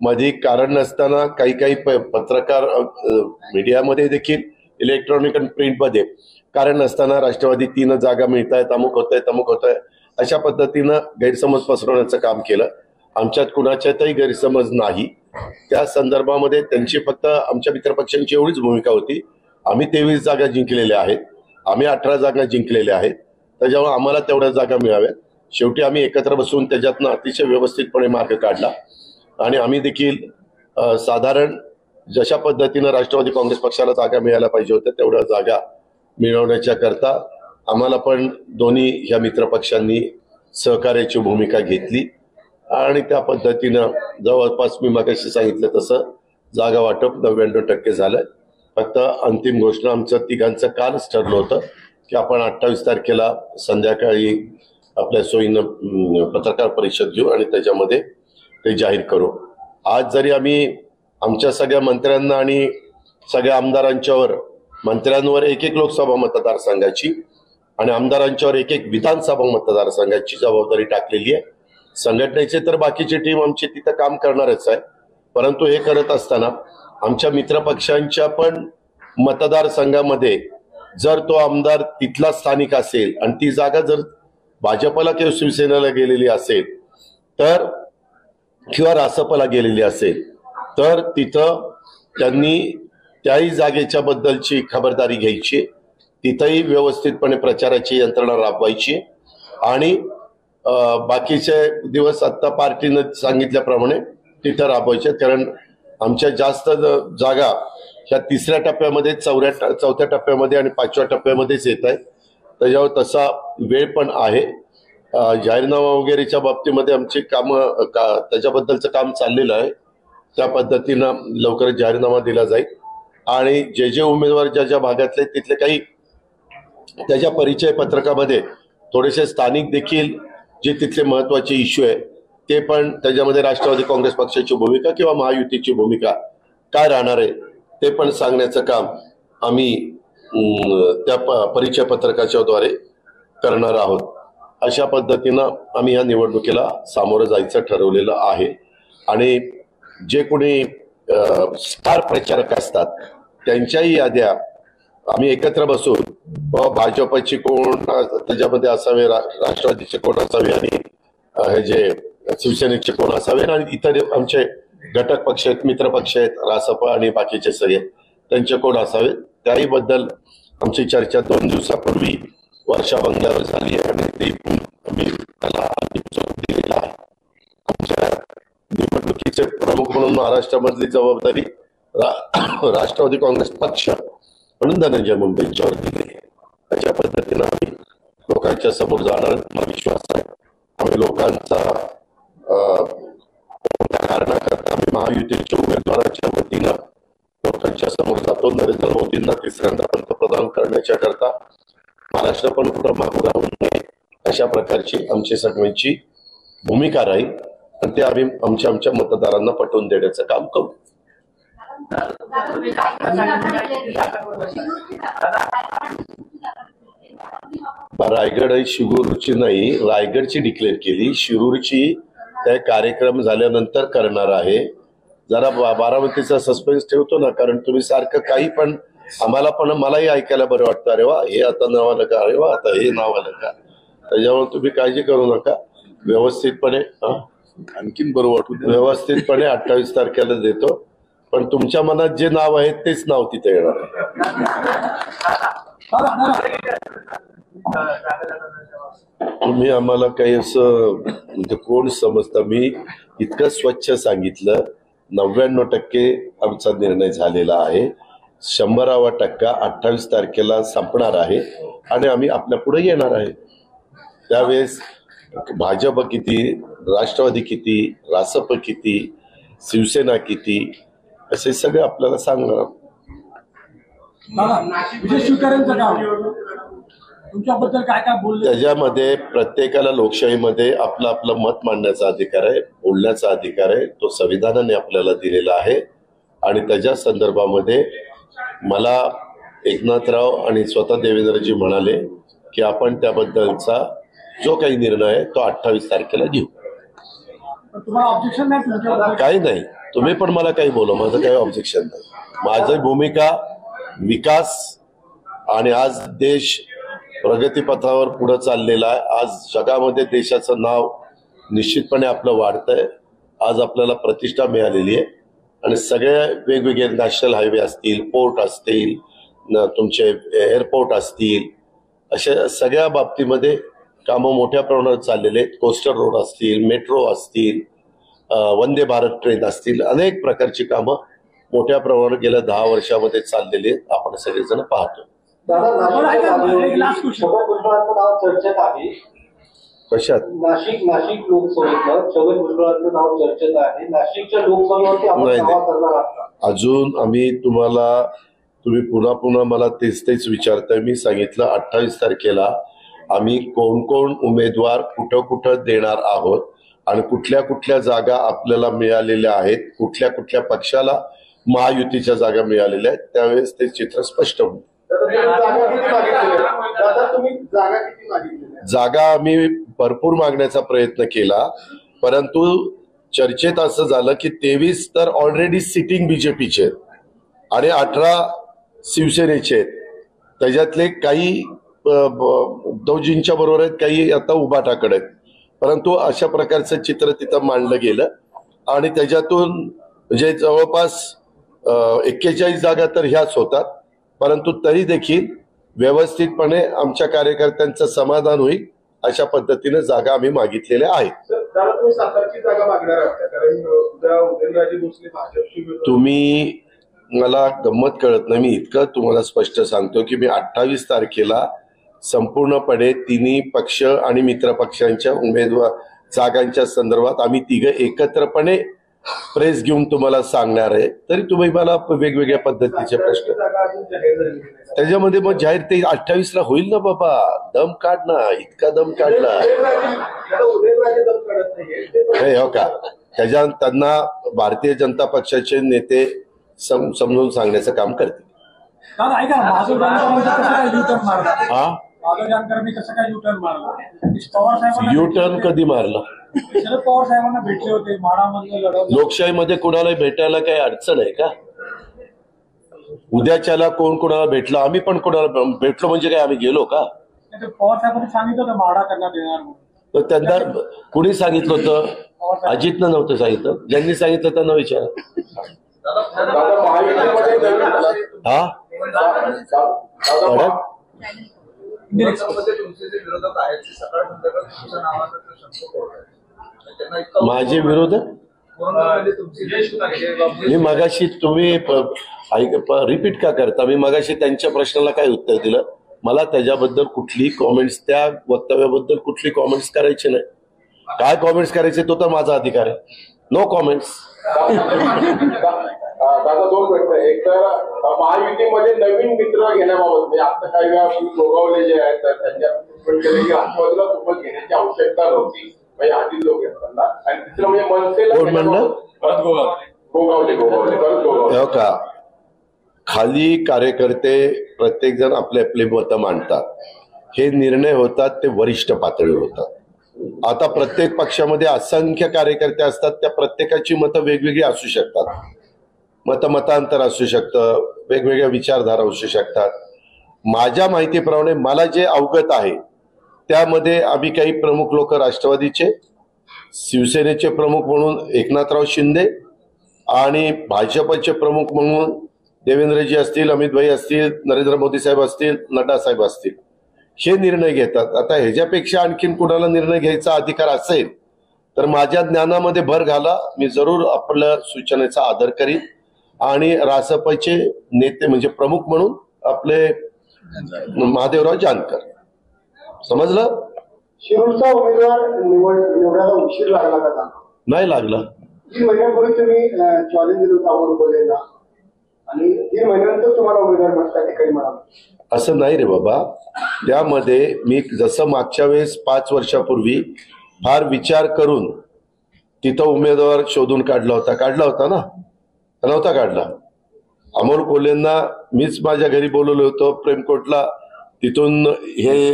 मध्ये कारण नसताना काही काही पत्रकार मीडियामध्ये देखील इलेक्ट्रॉनिक आणि प्रिंटमध्ये कारण नसताना राष्ट्रवादी 3 जागा मिळत आहेत, अमुक होत आहे अशा पद्धतीनं गैरसमज पसरवण्याचं काम केलं. आमच्यात कुणाच्यातही गैरसमज नाही. त्या संदर्भामध्ये त्यांची फक्त आमच्या मित्रपक्षांची एवढीच भूमिका होती, आम्ही 23 जागा जिंकलेल्या आहेत, आम्ही 18 जागा जिंकलेल्या आहेत, त्याच्यामुळे आम्हाला तेवढ्या जागा मिळाव्यात. शेवटी आम्ही एकत्र बसून त्याच्यातनं अतिशय व्यवस्थितपणे मार्ग काढला आणि आम्ही देखील साधारण जशा पद्धतीनं राष्ट्रवादी काँग्रेस पक्षाला जागा मिळायला पाहिजे होत्या तेवढ्या जागा मिळवण्याच्या करता आम्हाला पण दोन्ही ह्या मित्रपक्षांनी सहकार्याची भूमिका घेतली आणि त्या पद्धतीनं जवळपास मी मगाशी सांगितलं तसं जागा वाटप 99% झालंय. फक्त अंतिम घोषणा आमचं तिघांचं कालच ठरलं होतं की आपण 28 तारखेला संध्याकाळी आपल्या सोयीनं पत्रकार परिषद घेऊ आणि त्याच्यामध्ये ते जाहीर करू. आज जरी आम्ही आमच्या सगळ्या मंत्र्यांना आणि सगळ्या मंत्र्यांवर एक लोकसभा मतदारसंघाची आणि आमदारांच्यावर एक विधानसभा मतदारसंघाची जबाबदारी टाकलेली आहे. संघटनेचे तर बाकीची टीम आमची तिथं काम करणारच आहे, परंतु हे करत असताना आमच्या मित्रपक्षांच्या पण मतदारसंघामध्ये जर तो आमदार तिथला स्थानिक असेल आणि ती जागा जर भाजपला किंवा शिवसेनेला गेलेली असेल तर किंवा रासपला गेलेली असेल तर तिथं त्यांनी त्याही जागेच्या बद्दलची खबरदारी घ्यायची, तिथंही व्यवस्थितपणे प्रचाराची यंत्रणा राबवायची आणि बाकीचे दिवस आता पार्टीनं सांगितल्याप्रमाणे तिथं राबवायचे. कारण आमच्या जास्त जागा ह्या 3ऱ्या टप्प्यामध्ये 4थ्या टप्प्यामध्ये आणि 5व्या टप्प्यामध्येच येत आहेत. त्याच्यावर तसा वेळ पण आहे. जाहीरनामा वगैरेच्या बाबतीमध्ये आमची कामं त्याच्याबद्दलचं काम चाललेलं आहे. त्या पद्धतीनं लवकरच जाहीरनामा दिला जाईल आणि जे उमेदवार ज्या भागातले तिथले काही त्याच्या परिचय पत्रकामध्ये थोडेसे स्थानिक देखील जे तिथले महत्वाचे इश्यू आहे ते पण त्याच्यामध्ये राष्ट्रवादी काँग्रेस पक्षाची भूमिका किंवा महायुतीची भूमिका काय राहणार आहे ते पण सांगण्याचं काम आम्ही त्या परिचय पत्रकाच्या द्वारे करणार आहोत. अशा पद्धतीनं आम्ही या निवडणुकीला सामोरं जायचं ठरवलेलं आहे आणि जे कोणी स्टार प्रचारक असतात त्यांच्याही याद्या आम्ही एकत्र बसून भाजपची कोण त्याच्यामध्ये असावे, राष्ट्रवादीचे कोण असावे आणि हे जे शिवसेनेचे कोण असावे आणि इतर आमचे घटक पक्ष आहेत, मित्र पक्ष आहेत, रासप आणि बाकीचे सगळे त्यांचे कोण असावे त्याही बद्दल आमची चर्चा 2 दिवसापूर्वी वर्षा बंगल्यावर झाली आणि ते आम्ही त्याला दिलेला आहे. आमच्या निवडणुकीचे प्रमुख म्हणून महाराष्ट्रामधली जबाबदारी राष्ट्रवादी काँग्रेस पक्ष म्हणून धनंजय मुंडेंच्यावर दिली. अशा पद्धतीनं आम्ही लोकांच्या समोर जाणार मला विश्वास आहे. आम्ही लोकांचा कारणाकरता आम्ही महायुतीच्या उमेदवाराच्या वतीनं लोकांच्या समोर जातो. नरेंद्र मोदींना 3ऱ्यांदा पंतप्रधान करण्याच्या करता महाराष्ट्र पण पुढं मागू राहू नये अशा प्रकारची आमची सगळ्यांची भूमिका राहील आणि ते आम्ही आमच्या मतदारांना पटवून देण्याचं काम करू. रायगड ही शिरूरची नाही, रायगडची डिक्लेअर केली. शिरूरची त्या कार्यक्रम झाल्यानंतर करणार आहे. जरा बारामतीचा सस्पेन्स ठेवतो ना, कारण तुम्ही सारखं काही पण मलाही ऐकायला बरं वाटतं. अरे वा हे आता नाव आलं का, अरे वा आता हे नाव आलं का. त्याच्यामुळे तुम्ही काळजी करू नका. व्यवस्थितपणे आणखीन बरं वाटू व्यवस्थितपणे 28 तारखेला देतो. पण तुमच्या मनात जे नाव आहे तेच नाव तिथे येणार आहे. तुम्ही आम्हाला काही असं म्हणजे कोण समजता. मी इतकं स्वच्छ सांगितलं 99% आमचा निर्णय झालेला आहे. 100वा टक्का 28 तारखेला संपणार आहे आणि आम्ही आपल्या पुढे येणार आहे. त्यावेळेस भाजप किती, राष्ट्रवादी किती, रासप किती, शिवसेना किती असे सगळे आपल्याला सांगणार. त्याच्यामध्ये प्रत्येकाला लोकशाहीमध्ये आपलं आपलं मत मांडण्याचा अधिकार आहे, बोलण्याचा अधिकार आहे. तो संविधानाने आपल्याला दिलेला आहे आणि त्याच्या संदर्भामध्ये मला एकनाथराव आणि स्वतः देवेंद्रजी म्हणाले की आपण त्याबद्दलचा जो काही निर्णय आहे तो 28 तारखेला घेऊ. तुम्हाला ऑब्जेक्शन नाही? काही नाही, तुम्ही पण मला काही बोला, माझं काही ऑब्जेक्शन नाही. माझी भूमिका विकास आणि आज देश प्रगतीपथावर पुढे चाललेला आहे. आज जगामध्ये देशाचं नाव निश्चितपणे आपलं वाढतंय. आज आपल्याला प्रतिष्ठा मिळालेली आहे आणि सगळे वेगवेगळे नॅशनल हायवे असतील, पोर्ट असतील, तुमचे एअरपोर्ट असतील, अशा सगळ्या बाबतीमध्ये कामं मोठ्या प्रमाणात चाललेले आहेत. कोस्टल रोड असतील, मेट्रो असतील, वंदे भारत ट्रेन असतील, अनेक प्रकारची कामं मोठ्या प्रमाणात गेल्या 10 वर्षामध्ये चाललेली आहेत. आपण सगळेजण पाहतो. चर्चेत आहे कशात? नाशिक लोकसभेतलं छगन भुजबळांचं नाव चर्चेत आहे. नाशिकच्या लोकसभेवरती आपण दावा करणार आहात? अजून आम्ही तुम्ही पुन्हा मला तेच विचारताय. मी सांगितलं 28 तारखेला आम्ही कोण उमेदवार कुठं देणार आहोत आणि कुठल्या जागा आपल्याला मिळालेल्या आहेत, कुठल्या पक्षाला महायुतीच्या जागा मिळालेल्या आहेत, त्यावेळेस ते चित्र स्पष्ट होईल. जागा आम्ही भरपूर मागण्याचा प्रयत्न केला, परंतु चर्चेत असं झालं की 23 तर ऑलरेडी सिटिंग बीजेपीचे आणि 18 शिवसेनेचे आहेत. त्याच्यातले काही उद्धवजींच्या बरोबर आहेत, काही आता उभाटाकडे आहेत. परंतु अशा प्रकारचं चित्र तिथं मांडलं गेलं आणि त्याच्यातून म्हणजे जवळपास 41 जागा तर ह्याच होतात. परंतु तरी देखील व्यवस्थितपणे आमच्या कार्यकर्त्यांचं समाधान होईल अशा पद्धतीने जागा आम्ही मागितलेल्या आहेत. तुम्ही मला गंमत कळत नाही. मी इतकं तुम्हाला स्पष्ट सांगतो की मी 28 तारखेला संपूर्णपणे तिन्ही पक्ष आणि मित्र पक्षांच्या उमेदवार जागांच्या संदर्भात आम्ही तिघं एकत्रपणे प्रेस घेऊन तुम्हाला सांगणार आहे. तरी तुम्ही मला वेगवेगळ्या पद्धतीचे प्रश्न त्याच्यामध्ये मग जाहीर ते 28 ला होईल ना बाबा. दम काढ ना, इतका दम काढला हो का? त्यांना भारतीय जनता पक्षाचे नेते समजून सांगण्याचं काम करतील. युटर्न कधी मारला? शरद पवार साहेबांना भेटले होते माडामध्ये लढवलं. लोकशाहीमध्ये कोणाला भेटायला काही अडचण आहे का? उद्याच्याला कोणाला भेटलं, आम्ही पण कोणाला भेटलो म्हणजे काय आम्ही गेलो का? पवार साहेबांनी सांगितलं होतं माडा करण्यात येणार म्हणून. तर त्यांना कुणी सांगितलं होतं? अजितनं नव्हतं सांगितलं. ज्यांनी सांगितलं त्यांना विचारा. हा माझे विरोधक मी मगाशी तुम्ही रिपीट का करता? मी मगाशी त्यांच्या प्रश्नाला काय उत्तर दिलं? मला त्याच्याबद्दल कुठली कॉमेंट्स, त्या वक्तव्याबद्दल कुठली कॉमेंट्स करायचे नाही. काय कॉमेंट्स करायचे तो तर माझा अधिकार आहे. No comments. दादा दोन प्रश्न. एक तर महायुतीमध्ये नवीन मित्र घेण्याबाबत म्हणजे आता काही वेळा गोगावले जे आहेत त्यांच्या राष्ट्रवादीला सोबत घेण्याची आवश्यकता नव्हती म्हणजे आधी लोक असताना. आणि तिसरं म्हणजे मनसेला गोगावले का खाली कार्यकर्ते प्रत्येक जण आपले मतं मांडतात. हे निर्णय होतात ते वरिष्ठ पातळीवर होतात. आता प्रत्येक पक्षामध्ये असंख्य कार्यकर्ते असतात. त्या प्रत्येकाची मतं वेगवेगळी असू शकतात. मतांतर असू शकतं, वेगवेगळ्या विचारधारा असू शकतात. माझ्या माहितीप्रमाणे मला जे अवगत आहे त्यामध्ये आम्ही काही प्रमुख लोक राष्ट्रवादीचे, शिवसेनेचे प्रमुख म्हणून एकनाथराव शिंदे आणि भाजपचे प्रमुख म्हणून देवेंद्रजी असतील, अमित भाई असतील, नरेंद्र मोदी साहेब असतील, नड्डा साहेब असतील, हे निर्णय घेतात. आता ह्याच्यापेक्षा आणखीन कुणाला निर्णय घ्यायचा अधिकार असेल तर माझ्या ज्ञानामध्ये भर घाला. मी जरूर आपल्या सूचनेचा आदर करीन आणि रासपचे नेते म्हणजे प्रमुख म्हणून आपले महादेवराव जानकर. समजलं? शिरूरचा उमेदवार निवडायला उशीर लागला का? नाही लागला. 3 महिन्यांपूर्वी तुम्ही चॅलेंज दिलं होतं आपण बोलायला आणि 3 महिन्यानंतर तुम्हाला उमेदवार त्या ठिकाणी मिळाला. असं नाही रे बाबा. त्यामध्ये मी जसं मागच्या वेळेस 5 वर्षापूर्वी फार विचार करून तिथं उमेदवार शोधून काढला होता ना? नव्हता काढला. अमोल कोल्हेंना मीच माझ्या घरी बोलवलं होतं प्रेमकोटला. तिथून हे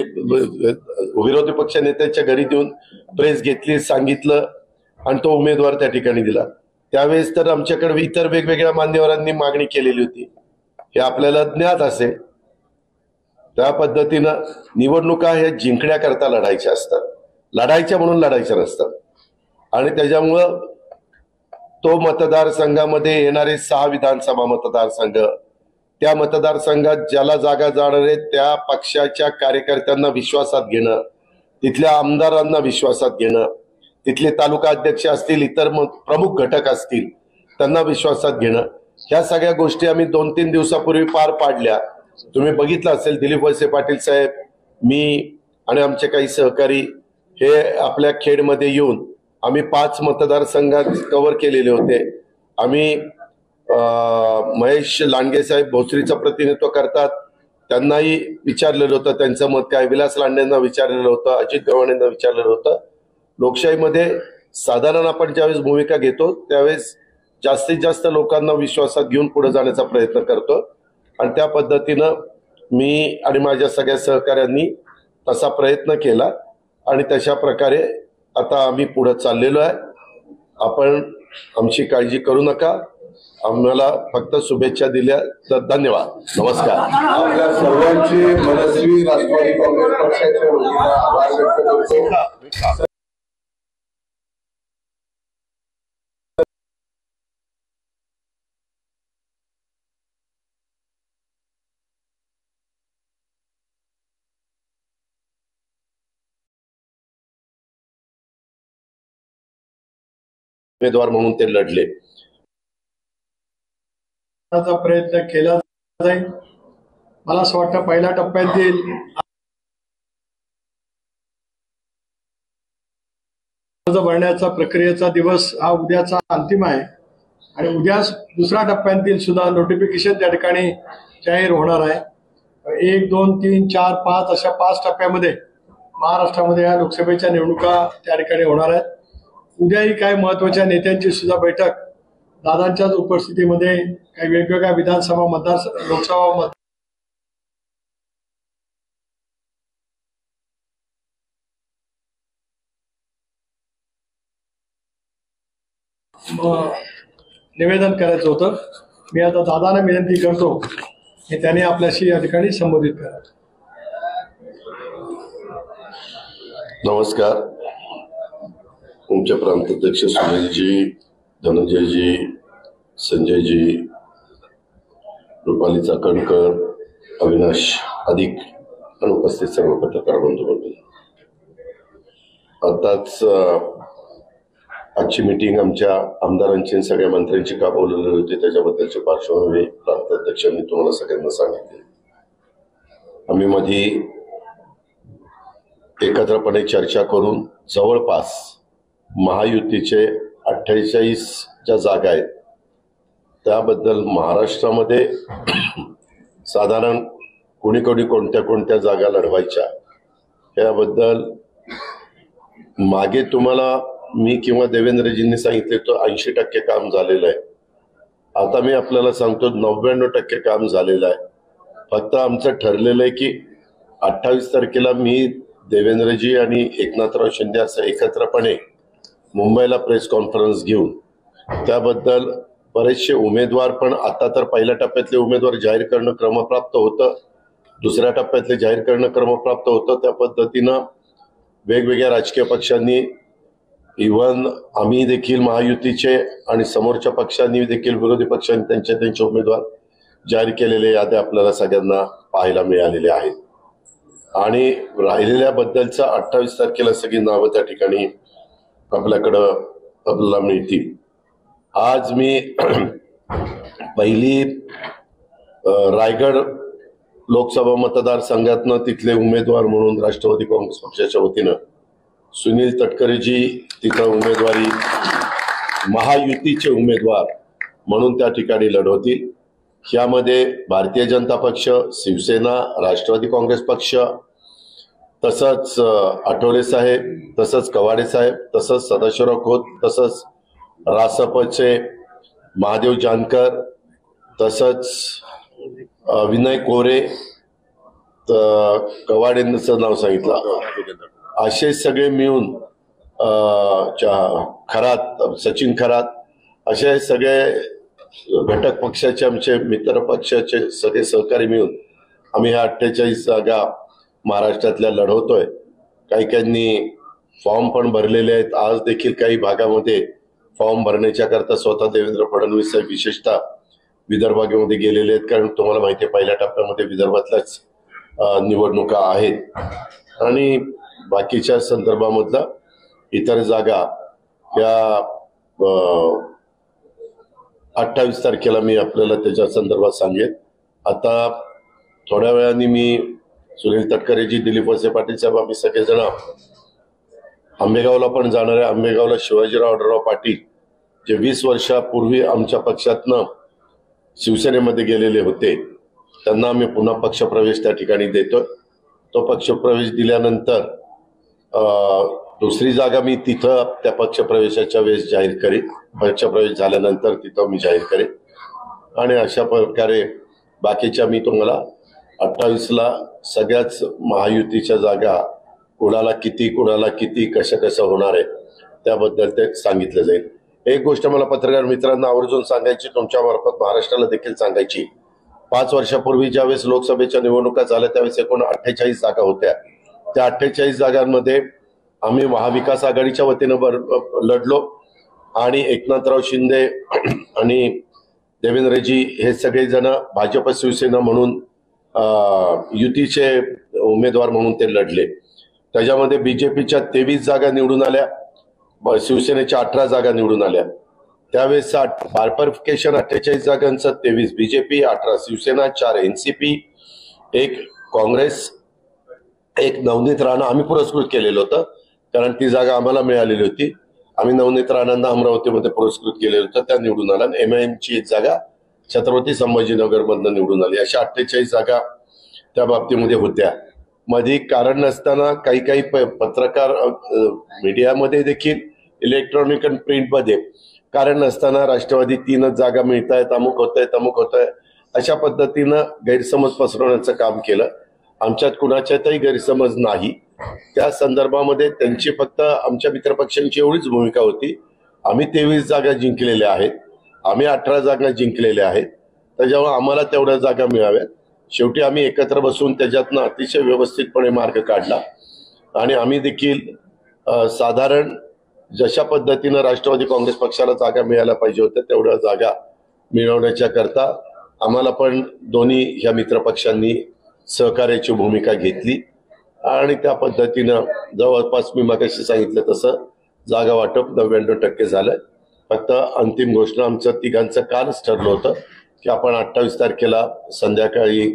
विरोधी पक्ष नेत्यांच्या घरी देऊन प्रेस घेतली, सांगितलं आणि तो उमेदवार त्या ठिकाणी दिला। त्यावेळेस तर आमच्याकडे इतर वेगवेगळ्या मान्यवरांनी मागणी केलेली होती, हे आपल्याला ज्ञात असेल। त्या पद्धतीनं निवडणुका हे जिंकण्याकरता लढायच्या असतात, लढायच्या म्हणून लढायच्या नसतात। आणि त्याच्यामुळं तो मतदारसंघामध्ये येणारे 6 विधानसभा मतदारसंघ, त्या मतदारसंघात ज्याला जागा जाणार आहे त्या पक्षाच्या कार्यकर्त्यांना विश्वासात घेणं, तिथल्या आमदारांना विश्वासात घेणं, तिथले तालुका अध्यक्ष असतील, इतर प्रमुख घटक असतील त्यांना विश्वासात घेणं, ह्या सगळ्या गोष्टी आम्ही 2-3 दिवसापूर्वी पार पाडल्या। तुम्ही बघितलं असेल, दिलीप वळसे पाटील साहेब, मी आणि आमचे काही सहकारी हे आपल्या खेडमध्ये येऊन आम्ही 5 मतदारसंघात कव्हर केलेले होते। आम्ही महेश लांडगे साहेब भोसरीचं प्रतिनिधित्व करतात, त्यांनाही विचारलेलं होतं त्यांचं मत काय, विलास लांडेंना विचारलेलं होतं, अजित गव्हाणेंना विचारलेलं होतं। लोकशाहीमध्ये साधारण आपण ज्यावेळेस भूमिका घेतो त्यावेळेस जास्तीत जास्त लोकांना विश्वासात घेऊन पुढे जाण्याचा प्रयत्न करतो, आणि त्या पद्धतीनं मी आणि माझ्या सगळ्या सहकाऱ्यांनी तसा प्रयत्न केला आणि तशा प्रकारे आता आम्ही पुढे चाललेलो आहे। आपण आमची काळजी करू नका, आम्हाला फक्त शुभेच्छा दिल्या तर धन्यवाद, नमस्कार। आपल्या सर्वांची मनस्वी राष्ट्रवादी काँग्रेस पक्षाच्या वतीनं आभार व्यक्त करतो। उमेदवार म्हणून ते लढले। प्रयत्न केला जाईल। मला असं वाटतं पहिल्या टप्प्यातील अर्ज भरण्याचा प्रक्रियेचा दिवस हा उद्याचा अंतिम आहे, आणि उद्या दुसऱ्या टप्प्यातील सुद्धा नोटिफिकेशन त्या ठिकाणी जाहीर होणार आहे। 1, 2, 3, 4, 5 अशा 5 टप्प्यामध्ये महाराष्ट्रामध्ये या लोकसभेच्या निवडणुका त्या ठिकाणी होणार आहेत। उद्याही काही महत्वाच्या नेत्यांची सुद्धा बैठक दादांच्याच उपस्थितीमध्ये काही वेगवेगळ्या विधानसभा लोकसभा निवेदन करायचं होतं। मी आता दादांना विनंती करतो की त्यांनी आपल्याशी या ठिकाणी संबोधित करावं। नमस्कार। तुमचे प्रांताध्यक्ष सुनीलजी, धनंजयजी, संजयजी, रुपाली चाकणकर, अविनाश अधिक आणि उपस्थित सर्व पत्रकार बंधू मंडळी, आताच आजची मीटिंग आमच्या आमदारांची सगळ्या मंत्र्यांची का बोलवलेली होती त्याच्याबद्दलची पार्श्वभूमी प्रांताध्यक्षांनी तुम्हाला सगळ्यांना सांगितली। आम्ही मध्ये एकत्रपणे चर्चा करून जवळपास महायुतीचे 48 ज्या जागा आहेत त्याबद्दल महाराष्ट्रामध्ये साधारण कोणी कोणत्या कोणत्या जागा लढवायच्या याबद्दल मागे तुम्हाला मी किंवा देवेंद्रजींनी सांगितले तो 80% काम झालेलं आहे। आता मी आपल्याला सांगतो 99% काम झालेलं आहे। फक्त आमचं ठरलेलं आहे की 28 तारखेला मी, देवेंद्रजी आणि एकनाथराव शिंदे असं एकत्रपणे मुंबईला प्रेस कॉन्फरन्स घेऊन त्याबद्दल बरेचसे उमेदवार, पण आता तर पहिल्या टप्प्यातले उमेदवार जाहीर करणं क्रमप्राप्त होतं, दुसऱ्या टप्प्यातले जाहीर करणं क्रमप्राप्त होतं। त्या पद्धतीनं वेगवेगळ्या राजकीय पक्षांनी, इव्हन आम्ही देखील महायुतीचे आणि समोरच्या पक्षांनी देखील, विरोधी पक्षांनी त्यांचे उमेदवार जाहीर केलेले याद्या आपल्याला सगळ्यांना पाहायला मिळालेल्या आहेत। आणि राहिलेल्याबद्दलचा 28 तारखेला सगळी नावं त्या ठिकाणी आपल्याला मिळतील। आज मी पहिली रायगड लोकसभा मतदारसंघातनं तिथले उमेदवार म्हणून राष्ट्रवादी काँग्रेस पक्षाच्या वतीनं सुनील तटकरेजी तिथं उमेदवारी महायुतीचे उमेदवार म्हणून त्या ठिकाणी लढवतील। यामध्ये भारतीय जनता पक्ष, शिवसेना, राष्ट्रवादी काँग्रेस पक्ष, तसंच आठवले साहेब, तसंच कवाडे साहेब, तसंच सदाशिवराव खोत, तसंच रासपचे महादेव जानकर, तसंच विनय कोरे, कवाडेंचं नाव सांगितलं, असे सगळे मिळून खरात, सचिन खरात असे सगळे घटक पक्षाचे आमचे मित्र पक्षाचे सगळे सहकारी मिळून आम्ही ह्या 48 जागा महाराष्ट्रातल्या लढवतोय. काही फॉर्म पण भरलेले आहेत. आज देखील काही भागामध्ये फॉर्म भरण्याच्या करता स्वतः देवेंद्र फडणवीस साहेब विशेषतः विदर्भामध्ये गेलेले आहेत. कारण तुम्हाला माहिती आहे पहिल्या टप्प्यामध्ये विदर्भातल्याच निवडणुका आहेत आणि बाकीच्या संदर्भामधला इतर जागा या 28 तारखेला मी आपल्याला त्याच्या संदर्भात सांगेन. आता थोड्या वेळाने मी सुनील तटकरेजी, दिलीप वळसे पाटील साहेब आम्ही सगळेजण आंबेगावला पण जाणार आहे. आंबेगावला शिवाजीराव आढळराव पाटील जे 20 वर्षापूर्वी आमच्या पक्षातनं शिवसेनेमध्ये गेलेले होते त्यांना आम्ही पुन्हा पक्षप्रवेश त्या ठिकाणी देतोय. तो पक्षप्रवेश दिल्यानंतर दुसरी जागा मी तिथं त्या पक्षप्रवेशाच्या वेळेस जाहीर करेन. पक्षप्रवेश झाल्यानंतर तिथं मी जाहीर करेन आणि अशा प्रकारे बाकीच्या मी तुम्हाला 28ला सगळ्याच महायुतीच्या जागा कुणाला किती कसं होणार आहे त्याबद्दल ते सांगितलं जाईल. एक गोष्ट मला पत्रकार मित्रांना आवर्जून सांगायची, तुमच्या मार्फत महाराष्ट्राला देखील सांगायची. 5 वर्षापूर्वी ज्यावेळेस लोकसभेच्या निवडणुका झाल्या त्यावेळेस एकूण 48 जागा होत्या. त्या 48 जागांमध्ये आम्ही महाविकास आघाडीच्या वतीनं लढलो आणि एकनाथराव शिंदे आणि देवेंद्रजी हे सगळेजण भाजप शिवसेना म्हणून युतीचे उमेदवार म्हणून ते लढले. त्याच्यामध्ये बीजेपीच्या 23 जागा निवडून आल्या, शिवसेनेच्या 18 जागा निवडून आल्या. त्यावेळेस बायफर्फिकेशन 48 जागांचं 23 बीजेपी, 18 शिवसेना, 4 एनसीपी, 1 काँग्रेस, 1 नवनीत राणा आम्ही पुरस्कृत केलेलं होतं कारण ती जागा आम्हाला मिळालेली होती. आम्ही नवनीत राणांना अमरावतीमध्ये पुरस्कृत केलेलं होतं, त्या निवडून आल्या. एमआयएमची 1 जागा छत्रपती संभाजीनगर मधनं निवडून आली. अशा 48 जागा त्या बाबतीमध्ये होत्या. मध्ये कारण नसताना काही पत्रकार मीडियामध्ये देखील इलेक्ट्रॉनिक आणि प्रिंटमध्ये कारण नसताना राष्ट्रवादी 3च जागा मिळत आहेत, अमुक होतंय अशा पद्धतीनं गैरसमज पसरवण्याचं काम केलं. आमच्यात कुणाच्यातही गैरसमज नाही. त्या संदर्भामध्ये त्यांची फक्त आमच्या मित्रपक्षांची एवढीच भूमिका होती. आम्ही 23 जागा जिंकलेल्या आहेत, आम्ही 18 जागा जिंकलेल्या आहेत, त्याच्यामुळे आम्हाला तेवढ्या जागा मिळाव्यात. शेवटी आम्ही एकत्र बसून त्याच्यातनं अतिशय व्यवस्थितपणे मार्ग काढला आणि आम्ही देखील साधारण जशा पद्धतीनं राष्ट्रवादी काँग्रेस पक्षाला जागा मिळायला पाहिजे होत्या तेवढ्या जागा मिळवण्याच्या करता आम्हाला पण दोन्ही ह्या मित्रपक्षांनी सहकार्याची भूमिका घेतली आणि त्या पद्धतीनं जवळपास मी मगाशी सांगितलं तसं जागा वाटप 99% झालंय. फक्त अंतिम घोषणा आमचं तिघांचं कालच ठरलं होतं की आपण 28 तारखेला संध्याकाळी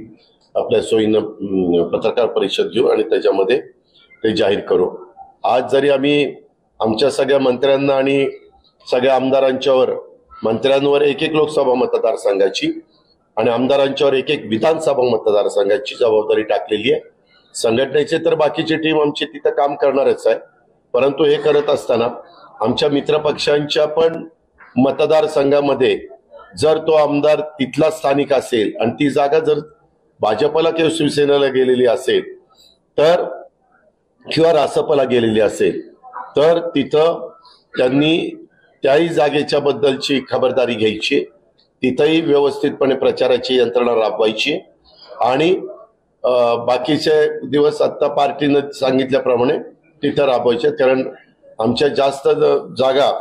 आपल्या सोयीनं पत्रकार परिषद घेऊ आणि त्याच्यामध्ये ते जाहीर करू. आज जरी आम्ही आमच्या सगळ्या मंत्र्यांना आणि सगळ्या आमदारांच्यावर, मंत्र्यांवर 1 लोकसभा मतदारसंघाची आणि आमदारांच्यावर 1 विधानसभा मतदारसंघाची जबाबदारी टाकलेली आहे. संघटनेचे तर बाकीची टीम आमची तिथं काम करणारच आहे, परंतु हे करत असताना आमच्या मित्रपक्षांच्या पण मतदारसंघामध्ये जर तो आमदार तिथला स्थानिक असेल आणि ती जागा जर भाजपला किंवा शिवसेनेला गेलेली असेल तर किंवा रासपला गेलेली असेल तर तिथं त्यांनी त्याही जागेच्या बद्दलची खबरदारी घ्यायची, तिथंही व्यवस्थितपणे प्रचाराची यंत्रणा राबवायची आणि बाकीचे दिवस आता पार्टीनं सांगितल्याप्रमाणे तिथं राबवायचे. कारण आमच्या जास्त जागा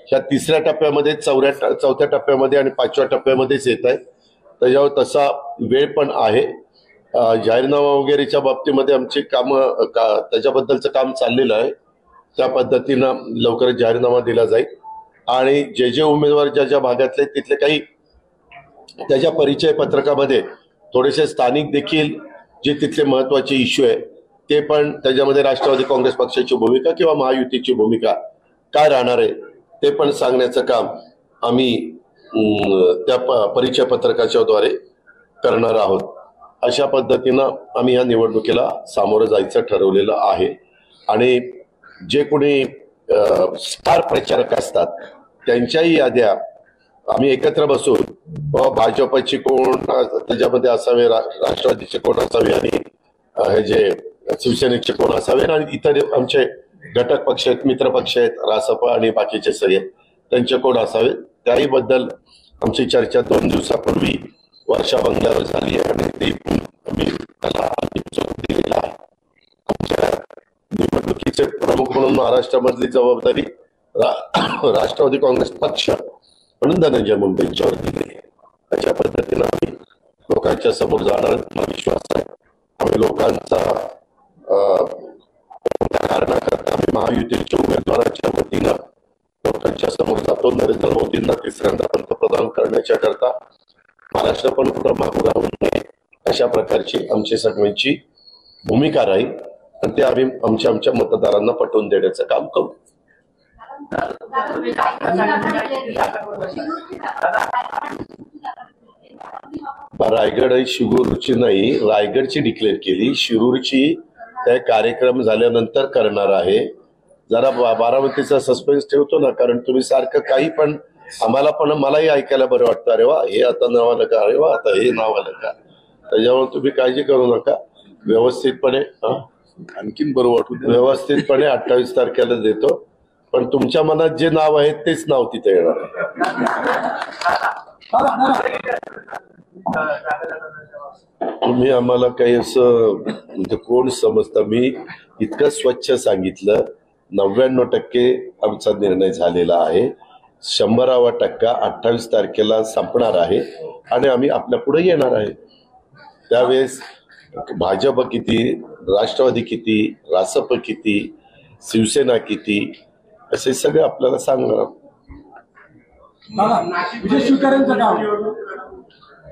ह्या 3ऱ्या टप्प्यामध्ये, 4थ्या टप्प्यामध्ये आणि 5व्या टप्प्यामध्येच येत आहेत. त्याच्यावर तसा वेळ पण आहे. जाहीरनामा वगैरेच्या बाबतीमध्ये आमची कामं त्याच्याबद्दलचं काम चाललेलं आहे. त्या पद्धतीनं लवकरच जाहीरनामा दिला जाईल आणि जे उमेदवार ज्या भागातले तिथले काही त्याच्या परिचय पत्रकामध्ये थोडेसे स्थानिक देखील जे तिथले महत्वाचे इश्यू आहे ते पण त्याच्यामध्ये राष्ट्रवादी काँग्रेस पक्षाची भूमिका किंवा महायुतीची भूमिका काय राहणार आहे ते पण सांगण्याचं काम आम्ही त्या परिचय पत्रकाच्या द्वारे करणार आहोत. अशा पद्धतीनं आम्ही या निवडणुकीला सामोरं जायचं ठरवलेलं आहे आणि जे कोणी स्टार प्रचारक असतात त्यांच्याही याद्या आम्ही एकत्र बसून भाजपची कोण त्याच्यामध्ये असावे, राष्ट्रवादीचे कोण असावे आणि हे जे शिवसेनेचे कोण असावे आणि इतर आमचे घटक पक्ष आहेत, मित्र पक्ष आहेत, रासप आणि बाकीचे सगळे त्यांचे कोण असावे त्याही बद्दल आमची चर्चा 2 दिवसापूर्वी वर्षा बंगल्यावर झाली आहे आणि ती आम्ही त्याला अंतिम दिलेला आहे. आमच्या निवडणुकीचे प्रमुख म्हणून महाराष्ट्रामधली जबाबदारी राष्ट्रवादी काँग्रेस पक्ष म्हणून धनंजय मुंडेंच्यावर दिली आहे. अशा पद्धतीनं आम्ही लोकांच्या समोर जाणार, मला विश्वास आहे. आम्ही लोकांचा कारणाकरता आम्ही महायुतीच्या उमेदवाराच्या वतीनं लोकांच्या समोर जातो. नरेंद्र मोदींना तिसऱ्यांदा पंतप्रधान करण्याच्या करता महाराष्ट्र पण कुठं मागू राहू नये अशा प्रकारची आमची सगळ्यांची भूमिका राहील आणि ते आम्ही आमच्या मतदारांना पटवून देण्याचं काम करू. रायगड ही शिरूरची नाही, रायगडची डिक्लेअर केली. शिरूरची त्या कार्यक्रम झाल्यानंतर करणार आहे. जरा बारामतीचा सस्पेन्स ठेवतो ना, कारण तुम्ही सारखं काही पण आम्हाला पण मलाही ऐकायला बरं वाटतं. अरे वा हे आता नाव आलं का, अरे वा आता हे नाव आलं का. त्याच्यामुळे तुम्ही काळजी करू नका. व्यवस्थितपणे आणखीन बरं वाटून व्यवस्थितपणे 28 तारखेला देतो. पण तुमच्या मनात जे नाव आहे तेच नाव तिथे येणार. तुम्ही आम्हाला काही असं म्हणजे कोण समजता. मी इतकं स्वच्छ सांगितलं. 99% आमचा निर्णय झालेला आहे. 100वा टक्का 28 तारखेला संपणार आहे आणि आम्ही आपल्या पुढे येणार आहे. त्यावेळेस भाजप किती, राष्ट्रवादी किती, रासप किती, शिवसेना किती असे सगळे आपल्याला सांगणार. विजय शिवकरेंचं काम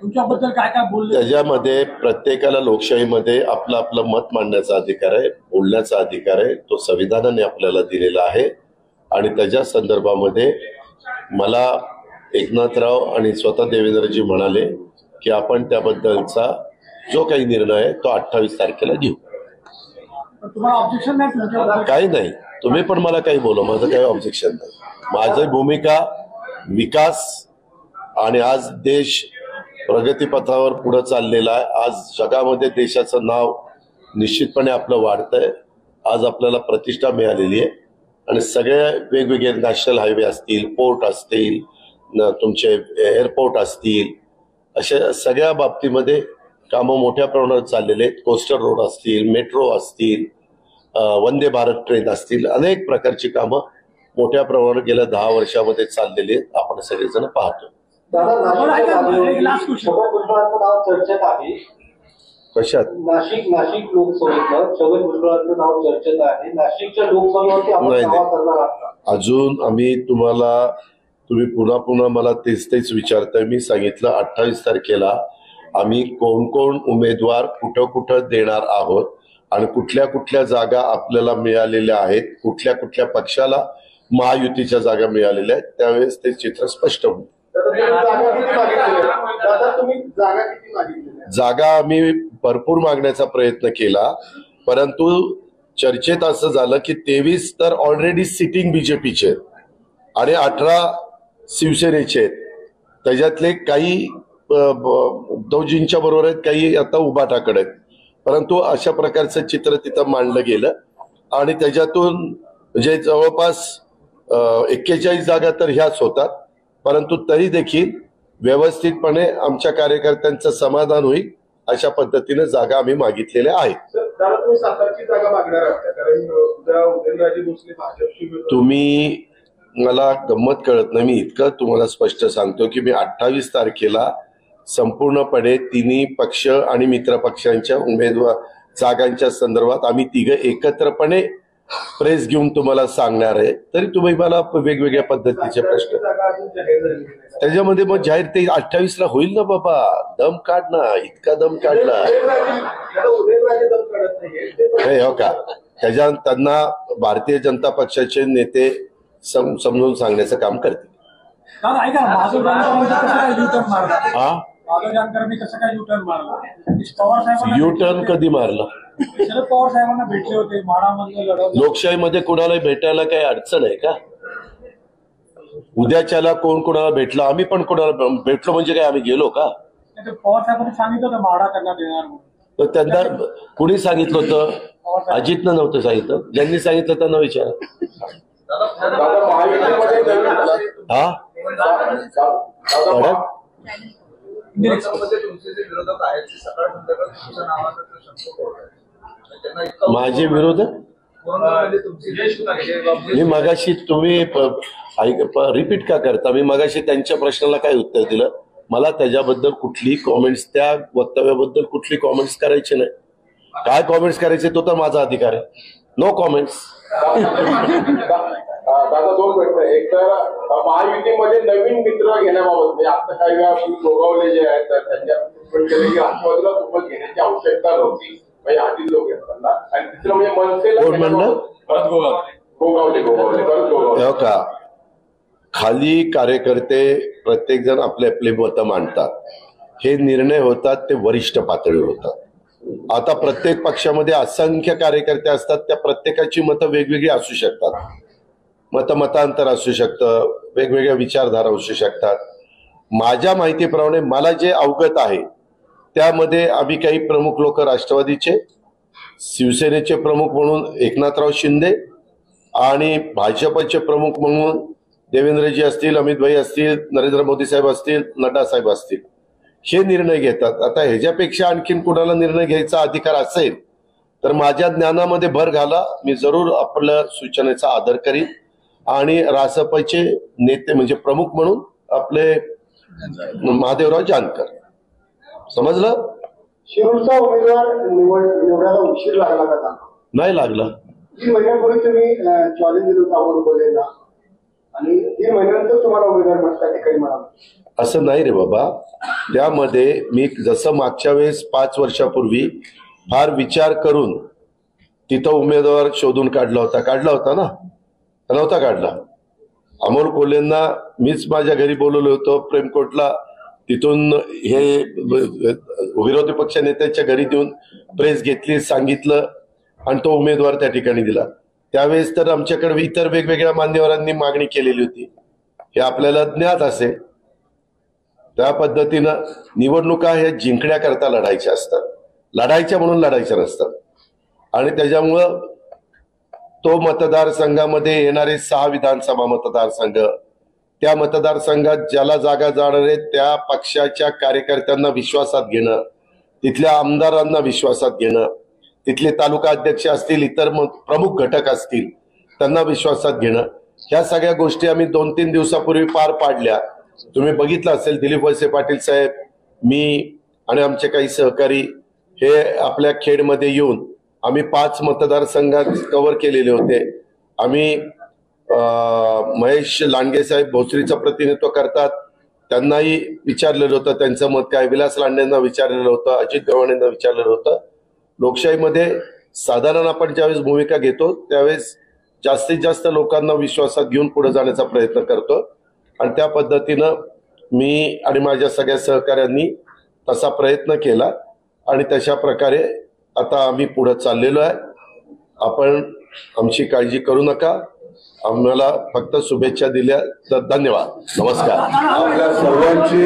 तुमच्याबद्दल काय काय बोलले? त्याच्यामध्ये प्रत्येकाला लोकशाहीमध्ये आपलं आपलं मत मांडण्याचा अधिकार आहे, बोलण्याचा अधिकार आहे. तो संविधानाने आपल्याला दिलेला आहे आणि त्याच्या संदर्भामध्ये मला एकनाथराव आणि स्वतः देवेंद्रजी म्हणाले की आपण त्याबद्दलचा जो काही निर्णय आहे तो 28 तारखेला घेऊ. तुम्हाला ऑब्जेक्शन नाही तुमच्याबद्दल? काही नाही. तुम्ही पण मला काही बोला, माझं काही ऑब्जेक्शन नाही. माझी भूमिका विकास आणि आज देश प्रगतीपथावर पुढे चाललेला आहे. आज जगामध्ये देशाचं नाव निश्चितपणे आपलं वाढतंय. आज आपल्याला प्रतिष्ठा मिळालेली आहे आणि सगळे वेगवेगळे नॅशनल हायवे असतील, पोर्ट असतील, तुमचे एअरपोर्ट असतील, अशा सगळ्या बाबतीमध्ये कामं मोठ्या प्रमाणात चाललेले आहेत. कोस्टल रोड असतील, मेट्रो असतील, वंदे भारत ट्रेन असतील, अनेक प्रकारची कामं मोठ्या प्रमाणात गेल्या 10 वर्षामध्ये चाललेली आहेत. आपण सगळेजण पाहतो. चर्चेत आहे. कशात? नाशिक लोकसभेचं छगन भुजबळांचं नाव चर्चेत आहे. नाशिकच्या लोकसभेवरती आपण दावा करणार आहात? अजून आम्ही तुम्ही पुन्हा मला तेच विचारताय. मी सांगितलं 28 तारखेला आम्ही कोण कोण उमेदवार कुठं देणार आहोत आणि कुठल्या जागा आपल्याला मिळालेल्या आहेत, कुठल्या पक्षाला महायुतीच्या जागा मिळालेल्या आहेत, त्यावेळेस ते चित्र स्पष्ट होईल. जागा आम्ही भरपूर मागण्याचा प्रयत्न केला, परंतु चर्चेत असं झालं की 23 तर ऑलरेडी सिटिंग बीजेपीचे आणि 18 शिवसेनेचे आहेत. त्याच्यातले काही उद्धवजींच्या बरोबर आहेत, काही आता उभाटाकडे आहेत. परंतु अशा प्रकारचं चित्र तिथं मांडलं गेलं आणि त्याच्यातून म्हणजे जवळपास 41 जागा तर ह्याच होतात. परंतु तरी देखील व्यवस्थितपणे आमच्या कार्यकर्त्यांचं समाधान होईल अशा पद्धतीने जागा आम्ही मागितलेल्या आहेत. तुम्ही सातारची जागा मागणार आहात कारण उदयनराजे भोसले भाजपशी. तुम्ही मला गंमत कळत नाही. मी इतकं तुम्हाला स्पष्ट सांगतो की मी 28 तारखेला संपूर्णपणे तिन्ही पक्ष आणि मित्र पक्षांच्या उमेदवार जागांच्या संदर्भात आम्ही तिघं एकत्रपणे प्रेस घेऊन तुम्हाला सांगणार आहे. तरी तुम्ही मला वेगवेगळ्या पद्धतीचे प्रश्न त्याच्यामध्ये मग जाहीर ते 28ला होईल ना बाबा. दम काढ ना, इतका दम काढला हो का. त्यांना भारतीय जनता पक्षाचे नेते समजून सांगण्याचं काम करतील. युटर्न कधी मारला? शरद पवार साहेबांना भेटले होते, माडामध्ये लढवलं. लोकशाहीमध्ये कोणाला भेटायला काही अडचण आहे का? उद्याच्याला कोण कोणाला भेटलं, आम्ही पण कोणाला भेटलो म्हणजे काय आम्ही गेलो का? पवार साहेबांनी सांगितलं होतं माडा करण्यात येणार. तर त्यांना कुणी सांगितलं होतं? अजितनं नव्हतं सांगितलं. ज्यांनी सांगितलं त्यांना विचारा. दादा महायुतीमध्ये नवीन हा दादा मध्ये तुमचे जे विरोधक आहेत ते सकाळ संध्याकाळ तुमच्या नावाचा संपर्क होत आहे. त्यांना इतका माझे विरोधक कोरोनामध्ये तुमची मी मगाशी तुम्ही रिपीट का करता? मी मगाशी त्यांच्या प्रश्नाला काय उत्तर दिलं? मला त्याच्याबद्दल कुठली कॉमेंट्स, त्या वक्तव्याबद्दल कुठली कॉमेंट्स करायची नाही. काय कॉमेंट्स करायचे तो तर माझा अधिकार आहे. No comments. दादा दोन प्रश्न. एक तर महायुतीमध्ये नवीन मित्र घेण्याबाबत म्हणजे आता काही वेळा गोगावले जे आहेत तर त्यांच्या केले की राष्ट्रवादीला सोबत घेण्याची आवश्यकता नव्हती म्हणजे आधी लोक असताना. आणि तिसरं म्हणजे मनसेला कोण म्हणलं? परत गोगावले परत गोगावले हो का? खाली कार्यकर्ते प्रत्येक जण आपले आपले मतं मांडतात. हे निर्णय होतात ते वरिष्ठ पातळीवर होतात. आता प्रत्येक पक्षामध्ये असंख्य कार्यकर्ते असतात. त्या प्रत्येकाची मतं वेगवेगळी असू शकतात. मतांतर असू शकतं, वेगवेगळ्या विचारधारा असू शकतात. माझ्या माहितीप्रमाणे मला जे अवगत आहे त्यामध्ये आम्ही काही प्रमुख लोक राष्ट्रवादीचे, शिवसेनेचे प्रमुख म्हणून एकनाथराव शिंदे आणि भाजपचे प्रमुख म्हणून देवेंद्रजी असतील, अमितभाई असतील, नरेंद्र मोदी साहेब असतील, नड्डा साहेब असतील, हे निर्णय घेतात. आता ह्याच्यापेक्षा आणखीन कुणाला निर्णय घ्यायचा अधिकार असेल तर माझ्या ज्ञानामध्ये भर घाला. मी जरूर आपल्या सूचनेचा आदर करीन. आणि रासपचे नेते म्हणजे प्रमुख म्हणून आपले महादेवराव जानकर. समजलं? शिरूरचा उमेदवार निवडायला उशीर लागला का? नाही लागला. 3 महिन्यापूर्वी तुम्ही चॅलेंज दिलं होतं अमोल कोल्हेंना आणि 3 महिन्यानंतर तुम्हाला उमेदवार त्या ठिकाणी मिळाला. असं नाही रे बाबा. त्यामध्ये मी जसं मागच्या वेळेस 5 वर्षापूर्वी फार विचार करून तिथं उमेदवार शोधून काढला होता ना? नव्हता काढला. अमोल कोल्हेंना मीच माझ्या घरी बोलवलं होतं प्रेमकोटला. तिथून हे विरोधी पक्ष नेत्यांच्या घरी देऊन प्रेस घेतली, सांगितलं आणि तो उमेदवार त्या ठिकाणी दिला. त्यावेळेस तर आमच्याकडे इतर वेगवेगळ्या मान्यवरांनी मागणी केलेली होती. हे आपल्याला ज्ञात असेल. त्या पद्धतीनं निवडणुका हे जिंकण्याकरता लढायच्या असतात. लढायच्या म्हणून लढायच्या नसतात. आणि त्याच्यामुळं तो मतदारसंघामध्ये येणारे 6 विधानसभा मतदारसंघ, त्या मतदारसंघात ज्याला जागा जाणार आहे त्या पक्षाच्या कार्यकर्त्यांना विश्वासात घेणं, तिथल्या आमदारांना विश्वासात घेणं, तिथले तालुका अध्यक्ष असतील, इतर प्रमुख घटक असतील त्यांना विश्वासात घेणं, ह्या सगळ्या गोष्टी आम्ही 2-3 दिवसापूर्वी पार पाडल्या. तुम्ही बघितलं असेल, दिलीप वळसे पाटील साहेब, मी आणि आमचे काही सहकारी हे आपल्या खेडमध्ये येऊन आम्ही 5 मतदारसंघात कव्हर केलेले होते. आम्ही महेश लांडगे साहेब भोसरीचं प्रतिनिधित्व करतात, त्यांनाही विचारलेलं होतं त्यांचं मत काय. विलास लांडेंना विचारलेलं होतं, अजित गव्हाणेंना विचारलेलं होतं. लोकशाहीमध्ये साधारण आपण ज्यावेळेस भूमिका घेतो त्यावेळेस जास्तीत जास्त लोकांना विश्वासात घेऊन पुढे जाण्याचा प्रयत्न करतो. आणि त्या पद्धतीनं मी आणि माझ्या सगळ्या सहकाऱ्यांनी तसा प्रयत्न केला आणि तशा प्रकारे आता आम्ही पुढे चाललेलो आहे. आपण आमची काळजी करू नका. आम्हाला फक्त शुभेच्छा दिल्या तर धन्यवाद. नमस्कार. आपल्या सर्वांची